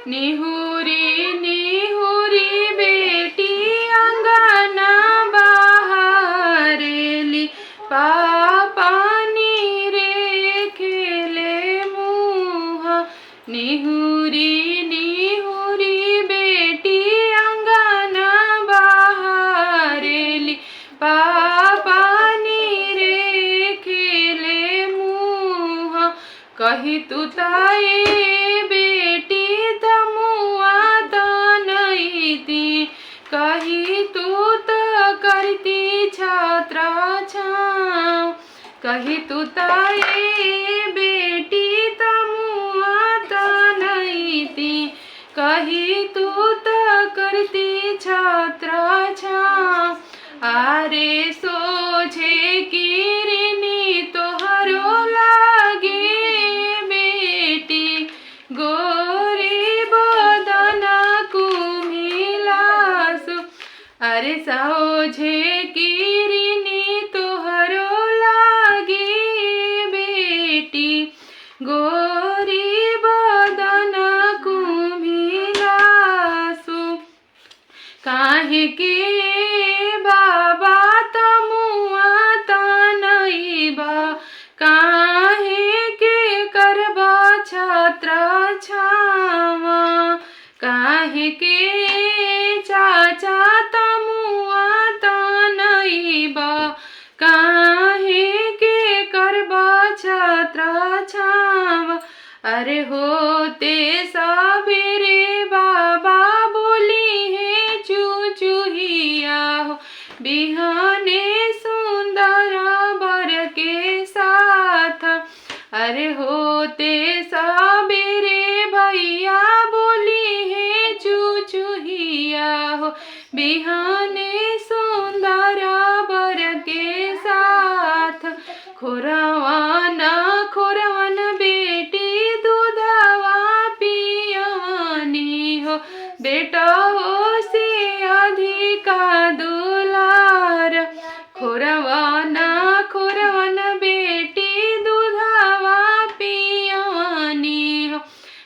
निहुरी निहुरी बेटी अंगना बहारेली पापा नीरे खेले मुहा। निहुरी निहुरी बेटी अंगना बहारेली पापा नीरे खेले मुहा। कही तू ताई बेटी तमुआ तनईती, कही तू त करती छात्रा छाँव। कही तू ताई बेटी तमुआ तनईती, कही तू त करती छात्रा छाँव। आरे सोझे किरनी तोहरो लागे बेटी, गोरी बदन कुमिलासु। अरे सोझे किरनी तोहरो लागे बेटी, गोरी बदन कुमिलासु। काहे के बाबा तमुआ तनईबा, काहे के करबा छात्रा छावा। काहे के चाचा तमुआ तनईबा, काहे के करबा छात्रा छावा। अरे होते सबेरे बाबा बोली है चुचुहिया हो, बिहाने सुंदर बर के साथ। अरे होते सबेरे भैया बोली है चुचुहिया हो, बिहाने सुंदर बर के साथ। खोरवन खोरवन बेटी दूधवा पियवनी हो, बेटा हो से अधिका दुलार। खोरवन खोरवन बेटी दूधवा पियवनी हो,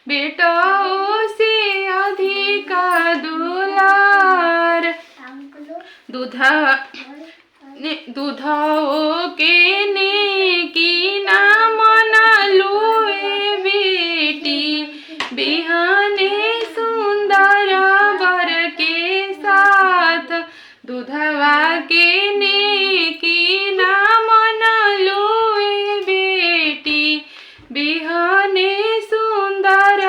बेटा हो से अधिका दुलार। दूधो के ने की ना मनलुए बेटी, बिहाने सुंदर बर के साथ। दूधवा के ने की ना मनलुए बेटी, बिहाने सुंदर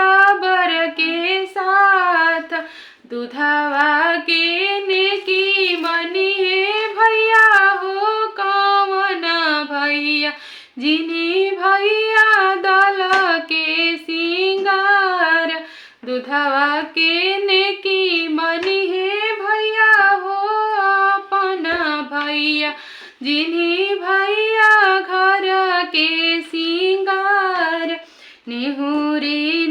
बर के साथ। दूधवा के ने की मनी है भैया हो कवन भैया, जिन्हीं भैया दल के सिंगार। दूधवा के ने की मनी है भैया हो अपना भैया, जिन्हीं भैया घर के सिंगार। निहुरी